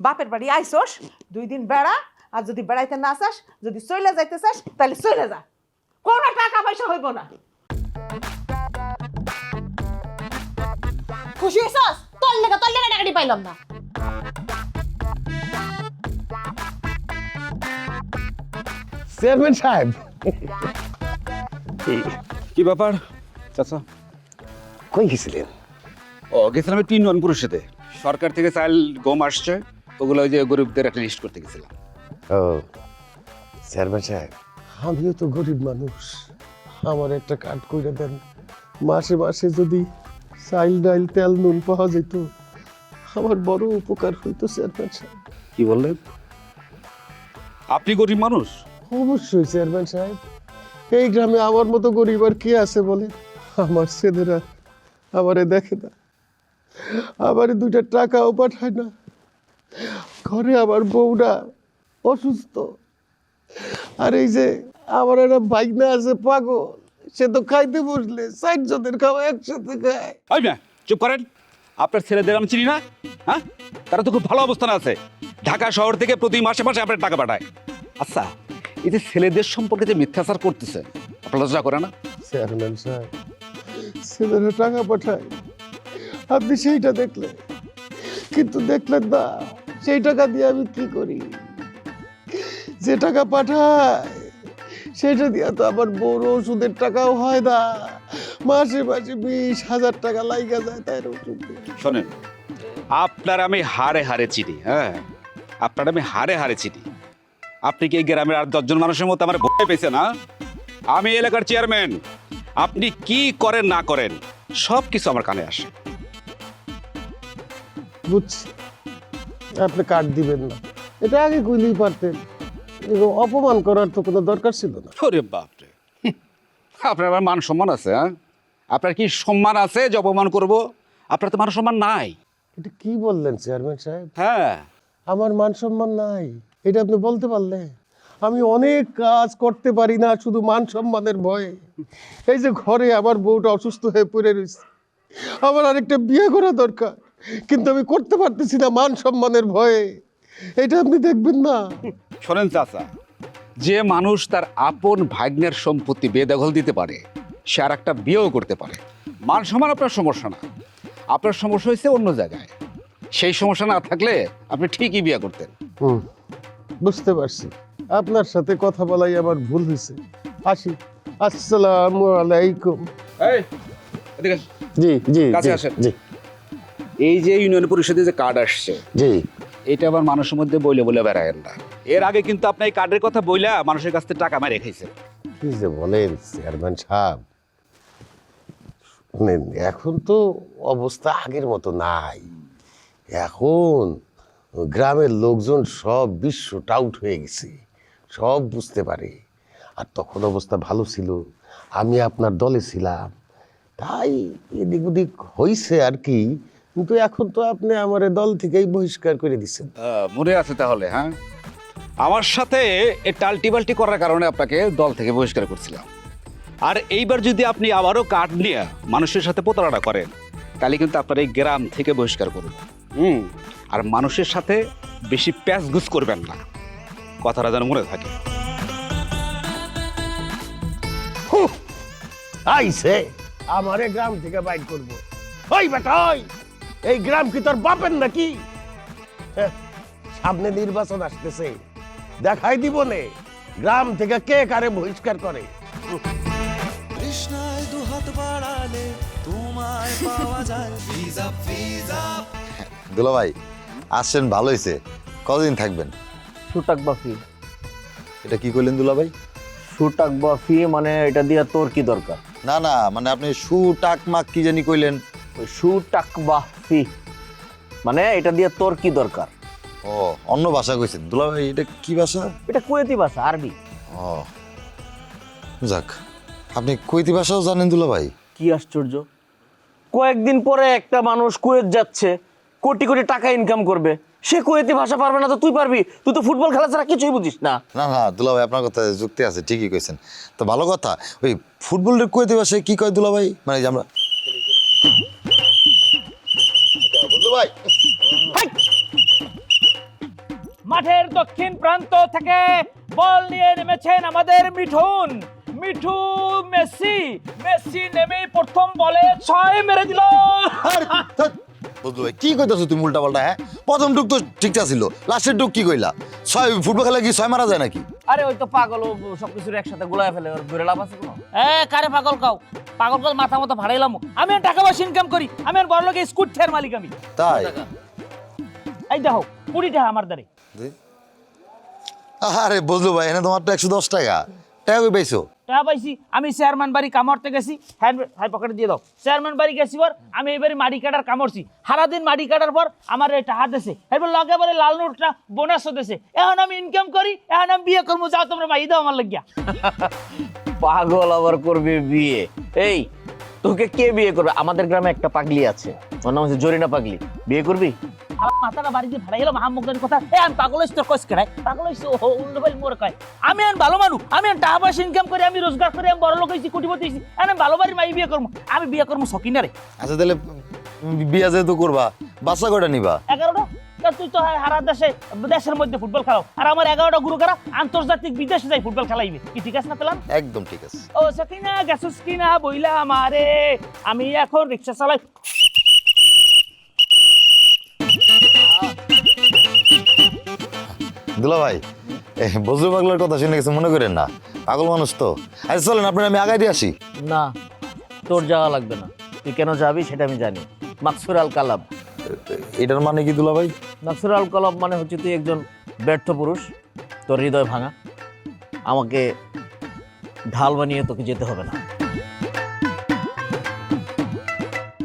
বাপের বাড়ি আইসোস, 2 দিন বেড়া, আর যদি বেড়াইতে না চাস, যদি চলে যাইতে চাস, তাহলে চলে যা, কোনো টাকা পয়সা হইব না। খুশি হইছস? তোর লেগে টাকাটি পাইলাম না। চেয়ারম্যান সাহেব, কি ব্যাপার চাচা? কই গেছিলেন? ও গেছিলাম একটু ইউনিয়ন পরিষদে, সরকার থেকে চাল গম আসছে, ওগুলো ওই যে গরিবদের একটা লিস্ট করতে গেছিলাম। ও চেয়ারম্যান সাহেব, আমিও তো গরিব মানুষ, আমার একটা কার্ড করে দেন। মাসে মাসে যদি চাইল ডাইল তেল নুন পাওয়া যেত, আমার বড় উপকার হইতো চেয়ারম্যান সাহেব। কি বললেন? আপনি গরিব মানুষ? অবশ্যই চেয়ারম্যান সাহেব, এই গ্রামে আমার মতো গরিব আর কে আছে বলেন? আমার ছেলেরা আমারে দেখে না, আমারে 2টা টাকাও পাঠায় না, ঘরে আমার বউটা অসুস্থ, আর এই যে আমার একটা ভাইনা আছে পাগল, সে তো খাইতে বসলে 4 জনের খাওয়া একসাথে খায়। ওই মিয়া চুপ করেন, আপনার ছেলেদের আমি চিনি না? হ্যাঁ, তারা তো খুব ভালো অবস্থানে আছে, ঢাকা শহর থেকে প্রতি মাসে মাসে আপনার টাকা পাঠায়। আচ্ছা, এই যে ছেলেদের সম্পর্কে যে মিথ্যাচার করতেছেন, আপনার লজ্জা করে না? চেয়ারম্যান সাহেব, ছেলেরা টাকা পাঠায়, আপনি সেইটা দেখলেন, কিন্তু দেখলেন না সেই টাকা দিয়ে আমি কি করি? যে টাকা পাঠায় সেটা দিয়ে তো আমার বড় ওষুধের টাকাও হয় না, মাসে মাসে 20,000 টাকা লাইগা যায় তাই ওষুধ। শোনেন, আপনার আমি হারে হারে চিনি, হ্যাঁ, আপনার আমি হারে হারে চিনি। আপনি কি এই গ্রামের আর 10 জন মানুষের মতো আমার ভয় পেয়েছেন? না, আমি এলাকার চেয়ারম্যান, আপনি কি করেন না করেন সব কিছু আমার কানে আসে। বুঝছি, আপনি কার্ড দিবেন না, এটা আগে কইলেই পারতেন, এরকম অপমান করার তো কোনো দরকার ছিল না। ওরে বাপরে, আপনার আবার মান সম্মান আছে? হ্যাঁ, আপনার কি সম্মান আছে যে অপমান করব? আপনার তো মান সম্মান নাই। এটা কি বললেন চেয়ারম্যান সাহেব? হ্যাঁ, আমার মান সম্মান নাই এটা আপনি বলতে পারলে? আমি অনেক কাজ করতে পারি না শুধু মান সম্মানের ভয়ে। এই যে ঘরে আমার বউটা অসুস্থ হয়ে পড়ে রয়েছে, আমার আরেকটা বিয়ে করা দরকার, কিন্তু আমি করতে পারতেছি না মান সম্মানের ভয়ে। এটা আপনি দেখবেন না? শোনেন চাচা, যে মানুষ তার আপন ভাগ্নের সম্পত্তি বেদখল দিতে পারে, সে আর একটা বিয়েও করতে পারে। মান সম্মান আপনার সমস্যা না, আপনার সমস্যা হয়েছে অন্য জায়গায়। সেই সমস্যা না থাকলে আপনি ঠিকই বিয়ে করতেন। বুঝতে পারছি, আপনার সাথে কথা বলাই আমার ভুল হয়েছে। আসি, আসসালামু আলাইকুম। এই এদিকে আসুন। জি জি কাছে জি, আসেন। জি এই যে ইউনিয়ন পরিষদে যে কার্ড আসছে, জি, এটা আবার মানুষের মধ্যে বইলে বলে বেড়ায়েন না। এর আগে কিন্তু আপনি এই কার্ডের কথা বইলা মানুষের কাছ থেকে টাকা মেরে খাইছেন। কি যে বলেন চেয়ারম্যান সাহেব, শুনেন, এখন তো অবস্থা আগের মতো নাই। এখন গ্রামের লোকজন সব বিশ্বটা আউট হয়ে গেছে, সব বুঝতে পারে। আর তখন অবস্থা ভালো ছিল, আমি আপনার দলে ছিলাম, তাই এদিক ওদিক হয়েছে আর কি। কিন্তু এখন তো আপনি আমার দল থেকেই বহিষ্কার করে দিচ্ছেন। মনে আছে তাহলে? হ্যাঁ, আমার সাথে এই টাল্টিবাল্টি করার কারণে আপনাকে দল থেকে বহিষ্কার করছিলাম। আর এইবার যদি আপনি আবারও কার্ড নিয়ে মানুষের সাথে প্রতারণা করেন, তাহলে কিন্তু আপনার এই গ্রাম থেকে বহিষ্কার করুন। আর মানুষের সাথে বেশি প্যাঁচগুছ করবেন না, কথাটা যেন মনে থাকে। আইছে আমারে গ্রাম থেকে বাইর করবো? ওই বেটা ওই, এই গ্রাম কি তোর বাপের নাকি? হ্যাঁ, সামনে নির্বাচন আসতেছে, দেখাই দিব নে গ্রাম থেকে কে কারে বহিষ্কার করে। কৃষ্ণায় দুহাত বাড়ালে তোমায় পাওয়া যায়। ভিজা ভিজা দুলা ভাই আসছেন, ভালো হয়েছে। কতদিন থাকবেন? সুটাক বাফি। এটা কি করলেন দুলা ভাই? সুটাক বাফি মানে এটা দিয়া তোর কি দরকার? না না, মানে আপনি সু টাক মাক কি জানি কইলেন। ওই সুটাক বাফি মানে এটা দিয়া তোর কি দরকার? ও, অন্য ভাষা কইছেন দুলা ভাই, এটা কি ভাষা? এটা কুয়েতি ভাষা, আরবি। ও, যাক, আপনি কুয়েতি ভাষাও জানেন দুলা ভাই? কি আশ্চর্য, কয়েকদিন পরে একটা মানুষ কুয়েত যাচ্ছে, কোটি কোটি টাকা ইনকাম করবে, সে কুয়েতি ভাষা পারবে না তো তুই পারবি? তুই তো ফুটবল খেলা ছাড়া কিছুই বুঝিস না। না না দুলা ভাই, আপনার কথা যুক্তি আছে, ঠিকই কইছেন। তো ভালো কথা, ওই ফুটবলের কুয়েতি ভাষায় কি কয় দুলা ভাই? মানে যে আমরা ভাই মাঠের দক্ষিণ প্রান্ত থেকে বল নিয়ে নেমেছেন আমাদের মিঠুন। মিঠু মেসি, মেসি নেমে প্রথম বলে 6 মেরে দিল। বুঝলো ভাই, কি কইতাছো তুমি উল্টা পাল্টা? হ্যাঁ, প্রথম ডুক তো ঠিক ছিল, লাস্টের ডুক কি কইলা? 6 ফুটবল খেলা কি 6 মারা যায় নাকি? আরে ওই তো পাগল, ও সবকিছু একসাথে গোলায় ফেলে, ওর ধরে লাভ আছে কোনো? কারে পাগল কাও, পাগল কাল মাথা মতো ভাড়াইলাম। আমি আর টাকা পয়সা ইনকাম করি, আমি আর বড় লোকের স্কুটার মালিক আমি। তাই? এই দেখো 20 টাকা আমার দ্বারে। আরে বুঝলো ভাই, এনে তোমার তো 110 টাকা টাকা কই পাইছো? টাকা পাইছি, আমি চেয়ারম্যান বাড়ি কামড়তে গেছি, হাই পকেটে দিয়ে দাও। চেয়ারম্যান বাড়ি গেছি পর আমি এইবারে মাটি কাটার কামড়ছি, সারাদিন মাটি কাটার পর আমার এই টাকা দিয়েছে, এরপর লগে বলে লাল নোটটা বোনাসও দিয়েছে। এখন আমি ইনকাম করি, এখন আমি বিয়ে করবো, যাও তোমরা মাই দাও আমার লাগিয়া। পাগল আবার করবে বিয়ে? এই তোকে কে বিয়ে করবে? আমাদের গ্রামে একটা পাগলি আছে, ওর নাম হচ্ছে জরিনা পাগলি, বিয়ে করবি? আমার মাথাটা বাড়িতে ভাড়া গেল মাহমুদের কথা। আমি পাগল হইছি, তোর কইস কেনাই পাগল হইছি, ও উল্টো ভাই মোর কয়। আমি এখন ভালো মানুষ, আমি এখন টাকা পয়সা ইনকাম করি, আমি রোজগার করি, আমি বড় লোক হয়েছি, কোটিপতি হয়েছি, আমি ভালো বাড়ির মাই বিয়ে করবো। আমি বিয়ে করবো সকিনারে। আচ্ছা তাহলে বিয়া যেহেতু করবা, বাচ্চা কয়টা নিবা? 11টা। তুই তো হারা দেশের মধ্যে ফুটবল খেলাও, আর আমার 11টা গুরু কারা আন্তর্জাতিক বিদেশে যাই ফুটবল খেলাইবে, কি ঠিক আছে না পেলাম? একদম ঠিক আছে। ও সকিনা গেছস কিনা বইলা আমারে, আমি এখন রিক্সা চালাই। দুলা ভাই, বজরু পাগলার কথা শুনে কিছু মনে করেন না, পাগল মানুষ তো। আচ্ছা চলেন, আপনার আমি আগাই দিয়ে আসি। না, তোর যাওয়া লাগবে না, তুই কেন যাবি সেটা আমি জানি। মাকসুর আল কালাব। এটার মানে কি দুলা ভাই? মাকসুর আল কালাব মানে হচ্ছে তুই একজন ব্যর্থ পুরুষ, তোর হৃদয় ভাঙা, আমাকে ঢাল বানিয়ে তোকে যেতে হবে না।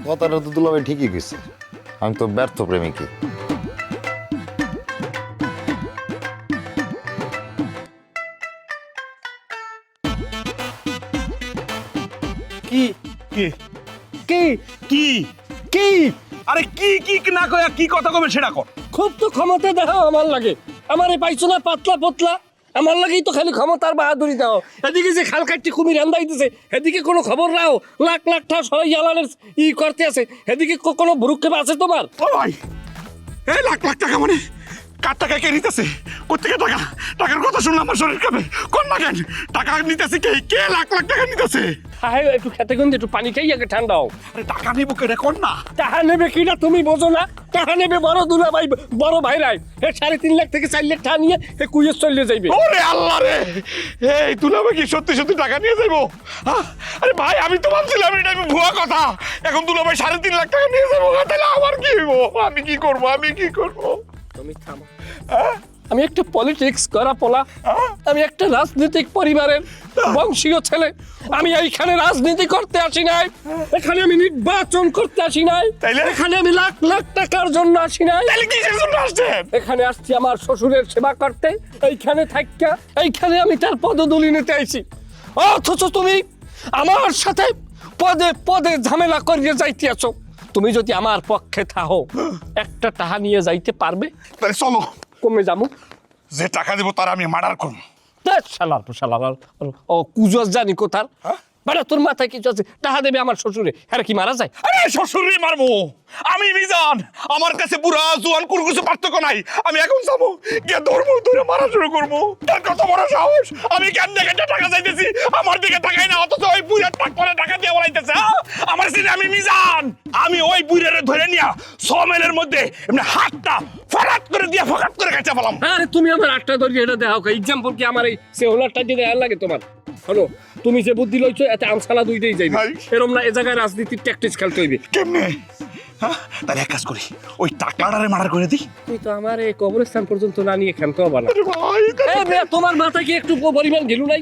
কথাটা তো দুলা ভাই ঠিকই কইছে, আমি তো ব্যর্থ প্রেমিকই। কি কি কি কি কি আরে কি কি না কয়া কি কথা কবে সেটা কর। খুব তো ক্ষমতা দেখো আমার লাগে, আমারে পাইছো না পাতলা পতলা, আমার লাগেই তো খালি ক্ষমতার বাহাদুরি দাও। এদিকে যে খাল কাটতে কুমির আন্দাইতেছে, এদিকে কোনো খবর নাও, লাখ লাখ টাকা সবাই জ্বালানের করতে আছে, এদিকে কোনো ভ্রুক্ষেপ আছে তোমার? ও ভাই, এই লাখ লাখ টাকা মানে কার টাকা কে নিতেছে? কোথেকে টাকা? টাকার কথা শুনলে আমার শরীর কাঁপে। কোন না কেন টাকা নিতেছে কে? কে লাখ লাখ টাকা নিতেছে? হ্যাঁ, একটু খেতে গন্ধে একটু পানি খাই আগে ঠান্ডা হও। আরে টাকা নিব কেটে কোন না? টাকা নেবে কিনা তুমি বোঝো না? টাকা নেবে বড় দুলা ভাই, বড় ভাইরাই। 3.5 লাখ থেকে 4 লাখ টাকা নিয়ে কুয়েত চলে যাইবে। ওরে আল্লাহ রে, এই তুই ভাই কি সত্যি সত্যি টাকা নিয়ে যাইবো? আরে ভাই, আমি তো ভাবছিলাম এটা ভুয়া কথা, এখন দুলা ভাই 3.5 লাখ টাকা নিয়ে যাবো, তাহলে আমার কি হইব? আমি কি করবো? আমি কি করবো? তুমি থামো। আমি একটা পলিটিক্স করা পোলা, আমি একটা রাজনৈতিক পরিবারের বংশীয় ছেলে। আমি এইখানে রাজনীতি করতে আসি নাই, এখানে আমি নির্বাচন করতে আসি নাই, এখানে আমি লাখ লাখ টাকার জন্য আসি নাই। এখানে আসছি আমার শ্বশুরের সেবা করতে, এইখানে থাকা এইখানে আমি তার পদধূলি নিতে আইছি। অথচ তুমি আমার সাথে পদে পদে ঝামেলা করিয়ে যাইতে আছো। তুমি যদি আমার পক্ষে থাকো, একটা টাকা নিয়ে যাইতে পারবে? তাহলে চলো। কমে যাবো, যে টাকা দেবো তার আমি মার্ডার করবো। ও কুজস জানি কোথার বেটা, তোর মাথায় কিছু আছে? টাকা দেবে আমার শ্বশুরে, হ্যাঁ কি মারা যায়? আরে শ্বশুরে মারবো আমি মিজান, আমার কাছে বুড়া জোয়ান কোনো কিছু পার্থক্য নাই। আমি এখন যাবো গিয়ে ধরবো, ধরে মারা শুরু করবো। তার কত বড় সাহস! আমি কেন দেখে টাকা চাইতেছি, আমার দিকে টাকাই না, অথচ ওই বুড়া টাক করে টাকা দিয়ে বলাইতেছে। আমার সিনে আমি মিজান, আমি ওই বুড়ারে ধরে নিয়া 100 মাইলের মধ্যে এমনি হাতটা ফরাত করে দিয়ে ফকাত করে কাটা পেলাম। আরে তুমি আমার আটটা ধরি এটা দেখাও, এক্সাম্পল কি আমার এই সেহলারটা দিয়ে দেখার লাগে তোমার? হলো তুমি যে বুদ্ধি লইছো এতে আমসালা দুইটাই যাইবে, এরম না এ জায়গায় রাজনীতির ট্যাকটিক্স খেলতে হইবে। কেমনে? তাহলে এক কাজ করি, ওই টাকলাটারে মার্ডার করে দিই। তুই তো আমার এই কবরস্থান পর্যন্ত না নিয়ে খেলতে হবে না। তোমার মাথায় কি একটু পরিমাণ গেলু নাই?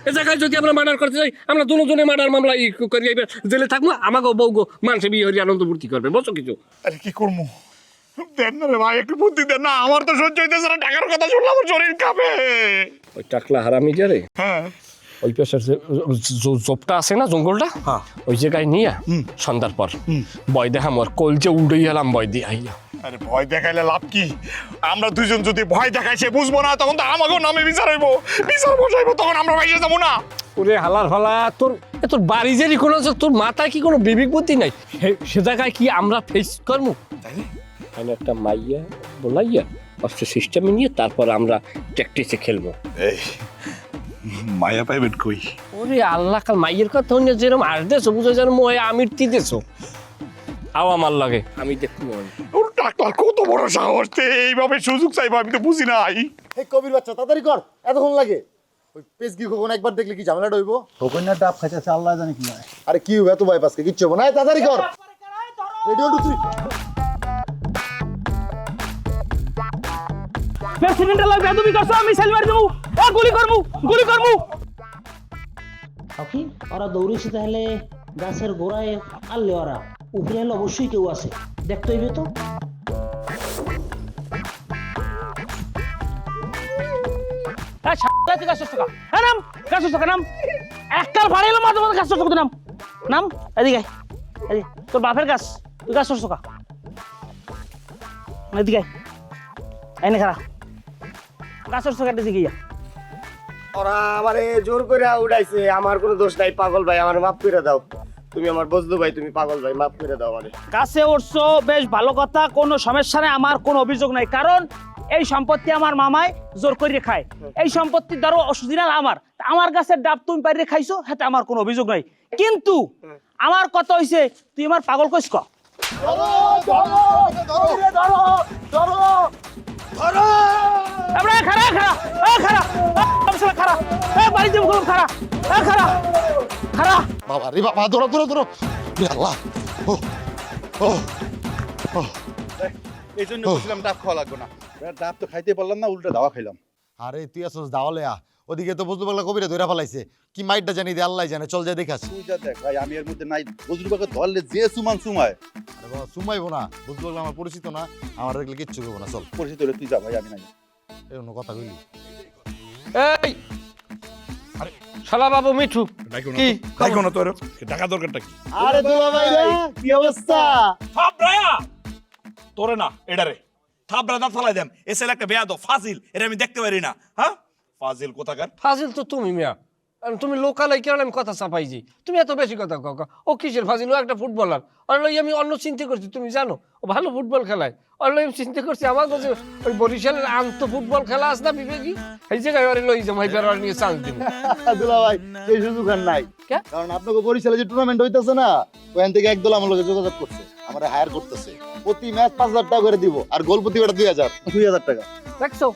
এ জায়গায় যদি আমরা মার্ডার করতে যাই, আমরা দুজনে মার্ডার মামলা করি জেলে থাকবো, আমাকে বউ মানুষে বিয়ে হরি আনন্দ ফুর্তি করবে, বুঝছো কিছু? আরে কি করবো, দেন না রে ভাই, একটু বুদ্ধি দেন না। আমার তো সহ্য হইতেছে না, টাকার কথা শুনলে আমার শরীর কাঁপে। ওই টাকলা হারামি যারে, হ্যাঁ ওই পেশার যে জবটা আছে না জঙ্গলটা, ওই জায়গায় নিয়ে সন্ধ্যার পর বয় দেখাম ওর কলজে উড়ে গেলাম বয় দিয়ে আইয়া। আরে ভয় দেখাইলে লাভ কি? আমরা দুজন যদি ভয় দেখাই সে বুঝবো না, তখন তো আমাকেও নামে বিচার হইব, বিচার বসাইবো, তখন আমরা বাইরে যাবো না। ওরে হালার ফালা, তোর বাড়ি যে কোনো তোর মাথায় কি কোনো বিবেক বুদ্ধি নাই? সে জায়গায় কি আমরা ফেস করবো? আমি একটা মাইয়া বলাইয়া অস্ত্র সিস্টেমে নিয়ে তারপর আমরা প্র্যাকটিসে খেলবো। এই মায়া পাইবেন কই? ওরে আল্লাহ, কাল মাইয়ের কথা হইলে যেরকম আসতেছো বুঝো যেন মোয়ে আমির দিতেছো। আও আমার লাগে, আমি দেখতে ওর ডাক্তার কত বড় সাহস, এইভাবে সুযোগ চাইবো, আমি তো বুঝি নাই। এই কবির বাচ্চা তাড়াতাড়ি কর, এতক্ষণ লাগে? ওই পেজকি খোকন একবার দেখলে কি ঝামেলাটা হইব? খোকনের ডাব খাইতেছে, আল্লাহ জানে কি হয়। আরে কি হবে এত বাইপাসকে, কিচ্ছু হবে না, এই তাড়াতাড়ি কর। রেডি 1 2 3। প্রেসিডেন্টের লাগে বেদবি করছো, আমি সেল মার দেবো, গুলি করবো, গুলি করবো। কি ওরা দৌড়েছে তাহলে গাছের গোড়ায় আনলে, ওরা উপরে হলে অবশ্যই কেউ আছে, দেখতে হইবে তো। নাম গাছ নাম একটার ভাড়াইলো মাঝে মাঝে গাছ নাম নাম এদিকে তোর বাপের গাছ, তুই গাছ কা এদিকে এনে খারা গাছ কাটতেছি গিয়া। ওরা আমারে জোর করে উড়াইছে, আমার কোনো দোষ নাই। পাগল ভাই আমার মাফ করে দাও, তুমি আমার বজলু ভাই, তুমি পাগল ভাই, মাফ করে দাও আমারে। কাছে উঠছো বেশ ভালো কথা, কোনো সমস্যা নেই, আমার কোনো অভিযোগ নাই, কারণ এই সম্পত্তি আমার মামায় জোর করে খায়, এই সম্পত্তির দ্বারা অসুবিধা আমার, আমার গাছের ডাব তুমি বাইরে খাইছো, হাতে আমার কোনো অভিযোগ নাই। কিন্তু আমার কথা হইছে তুই আমার পাগল কইস ক বাবা রে বাবা, ধরো ধরো ধরো, আল্লাহ। ও ও এই জন্য বলছিলাম ডাব খাওয়া লাগবে না, ডাব তো খাইতে পারলাম না, উল্টা দাওয়া খাইলাম। আরে তুই আসছ দাওয়ালে ওদিকে তো বুঝতে পারলা কবিরা ধরে ফেলাইছে, কি মাইটটা জানি দে আল্লাহ জানে, চল যা দেখাস। তুই যা দেখ ভাই, আমি এর মধ্যে নাই। বজরুবাকে ধরলে যে সুমান সুমায়। আরে বাবা সুমাইবো না, বুঝতে পারলাম আমার পরিচিত না, আমার দেখলে কিচ্ছু করবো না, চল। পরিচিত হলে তুই যা ভাই, আমি নাই। এরকম কথা কইলি? এই শালা বাবু মিঠু কি ডাকো না তোর, টাকা দরকারটা কি? আরে দুলা ভাই কি অবস্থা? থাপড়ায়া তোরে না এডারে থাপড়া দাঁত ফালাই দেম, এসে একটা বেয়াদ ফাজিল, এটা আমি দেখতে পারি না। হ্যাঁ ফাজিল কোথাকার? ফাজিল তো তুমি মিয়া, তুমি লোকাল কেন আমি কথা চাপাইছি, তুমি এত বেশি কথা কক। ও কিসের ফাজিল? ও একটা ফুটবলার, ওর লই আমি অন্য চিন্তা করছি, তুমি জানো ও ভালো ফুটবল খেলায়, ওর লই আমি চিন্তা করছি আমার কাছে ওই বরিশালের আন্ত ফুটবল খেলা আছে না বিবেকী, এই জায়গায় ওরে লই যাবো, ওর নিয়ে চান্স দিব। দুলা ভাই এই সুযোগ আর নাই, কারণ আপনাকে বরিশালে যে টুর্নামেন্ট হইতেছে না, ওখান থেকে একদল আমার লগে যোগাযোগ করছে, আমরা হায়ার করতেছে, প্রতি ম্যাচ 5000 টাকা করে দিব, আর গোল প্রতি বেটা 2000 টাকা। দেখছো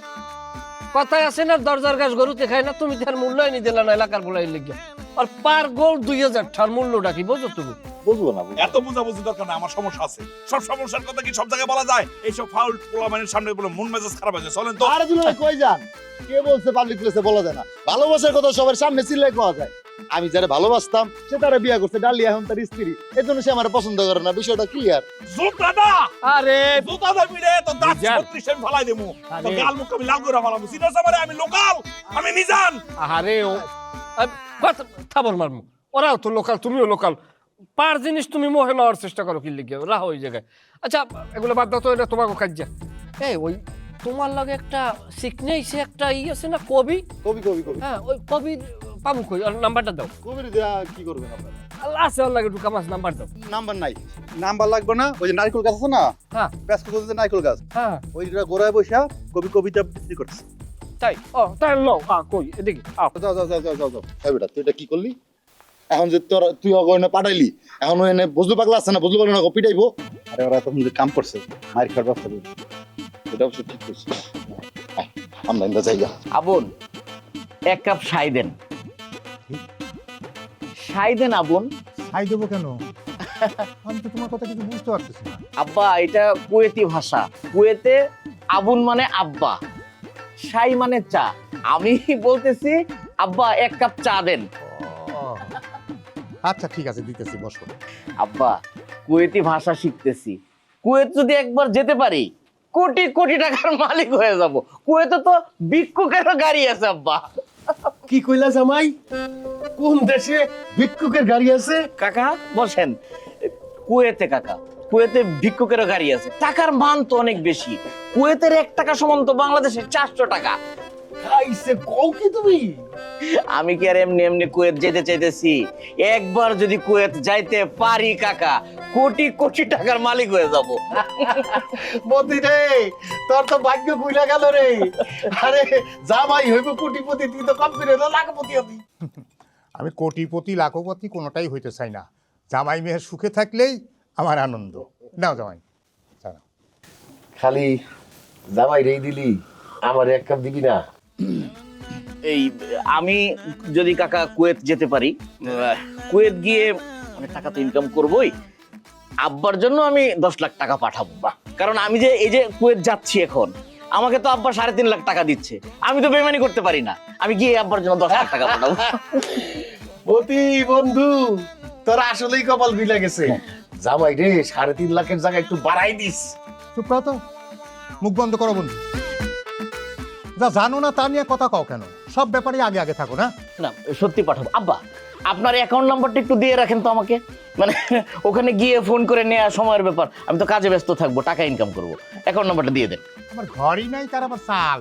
কথায় আছে না, দরজার গাছ গরুতে খায় না, তুমি তার মূল্যায়নই দিলা না এলাকার বলাই লেগে, আর পার গোল 2000 টাকার মূল্যটা কি বোঝো তুমি? বুঝবো না, এত বুঝাবুঝি দরকার না, আমার সমস্যা আছে। সব সমস্যার কথা কি সব জায়গায় বলা যায়? এইসব ফাউল পোলামানের সামনে বলে মন মেজাজ খারাপ হয়ে যায়, চলেন তো। আরে দুলা ভাই কই যান? কে বলছে পাবলিক প্লেসে বলা যায় না? ভালোবাসার কথা সবার সামনে চিল্লাই কোয়া যায়। আমি যারা ভালোবাসতাম সে তারা বিয়ে করছে, ডালিয়া এখন তার স্ত্রী, এজন্য সে আমার পছন্দ করে না, বিষয়টা ক্লিয়ার। জুতাদা আরে জুতাদা মিলে তো দাঁত 36 এর ফালাই দেমু, তো গাল মুখ আমি লাল করে ফালামু, সিনাস আমারে, আমি লোকাল, আমি মিজান। আরে ও কথা থাবর মারমু, ওরাও তো লোকাল, তুমিও লোকাল, পার জিনিস তুমি মোহে নেওয়ার চেষ্টা করো কি লিখে রাহো ওই জায়গায়। আচ্ছা এগুলো বাদ দাও তো, এটা তোমাকে কাজ্যা। এই ওই তোমার লাগে একটা সিকনেইছে একটা ই আছে না, কবি কবি কবি কবি, হ্যাঁ ওই কবির পাবো কই, আর নাম্বারটা দাও। কবির দেয়া কি করবেন আপনারা? আল্লাহ আছে ওর লাগে ঢুকা মাছ, নাম্বার দাও। নাম্বার নাই, নাম্বার লাগবে না। ওই যে নারকেল গাছ আছে না, হ্যাঁ ব্যাস করতে নারকেল গাছ, হ্যাঁ ওইটা গোড়ায় বসে কবি কবিতা বিক্রি করছে। তাই ও তাই লো কই এদিকে আও। যাও যাও যাও যাও যাও যাও। এই বেটা তুই এটা কি করলি? এখন যে তুই ওখানে পাঠাইলি, এখন ওখানে বজলু পাগলা আছে না, বজলু পাগলা না পিটাইবো। আরে ওরা তখন যে কাম করছে, মার খাওয়ার ব্যবস্থা করবে, এটা অবশ্য ঠিক করছিস। আমরা ইন্দা জায়গা আবুন 1 কাপ শাই দেন, শাই দেন আবুন। ছাই দেবো কেন? আমি তো তোমার কথা কিছু বুঝতে পারতেছি না। আব্বা এটা কুয়েতি ভাষা, কুয়েতে আবুন মানে আব্বা, শাই মানে চা, আমি বলতেছি আব্বা 1 কাপ চা দেন। আচ্ছা ঠিক আছে দিতেছি, বসো। আব্বা কুয়েতি ভাষা শিখতেছি, কুয়েত যদি একবার যেতে পারি কোটি কোটি টাকার মালিক হয়ে যাব, কুয়েতে তো ভিক্ষুকেরও গাড়ি আছে আব্বা। কি কইলা জামাই? কোন দেশে ভিক্ষুকের গাড়ি আছে? কাকা বসেন। কুয়েতে কাকা, কুয়েতে ভিক্ষুকেরও গাড়ি আছে। টাকার মান তো অনেক বেশি। কুয়েতের 1 টাকা সমান তো বাংলাদেশের 400 টাকা। খাইছে কও কি তুমি? আমি কি আর এমনি এমনি কুয়েত যেতে চাইতেছি? একবার যদি কুয়েত যাইতে পারি কাকা, কোটি কোটি টাকার মালিক হয়ে যাব। মতি রে, তোর তো ভাগ্য খুইলা গেল রে। আরে জামাই হইব কোটিপতি, তুই তো কম্পিউটার লাখপতি হবি। আমি কোটিপতি লাখপতি কোনোটাই হইতে চাই না। জামাই মেয়ের সুখে থাকলেই আমার আনন্দ। নাও জামাই, চলো। খালি জামাই রেই দিলি, আমার এক কাপ দিবি না? এই আমি যদি কাকা কুয়েত যেতে পারি, কুয়েত গিয়ে অনেক টাকা তো ইনকাম করবই। আব্বার জন্য আমি 10 লাখ টাকা পাঠাবো। কারণ আমি যে এই যে কুয়েত যাচ্ছি এখন, আমাকে তো আব্বা 3.5 লাখ টাকা দিচ্ছে। আমি তো বেমানি করতে পারি না। আমি গিয়ে আব্বার জন্য 10 লাখ টাকা পাঠাবো। মতি বন্ধু, তোর আসলেই কপাল বিলা গেছে। জামাই রে 3.5 লাখের জায়গায় একটু বাড়াই দিস। চুপ করো তো, মুখ বন্ধ করো বন্ধু। যা জানো না তা নিয়ে কথা কও কেন? সব ব্যাপারে আগে আগে থাকো না। না সত্যি পাঠাবো। আব্বা আপনার অ্যাকাউন্ট নাম্বারটা একটু দিয়ে রাখেন তো আমাকে। মানে ওখানে গিয়ে ফোন করে নেওয়া সময়ের ব্যাপার, আমি তো কাজে ব্যস্ত থাকবো, টাকা ইনকাম করবো। অ্যাকাউন্ট নাম্বারটা দিয়ে দেন। আমার ঘরই নাই, তার আবার চাল।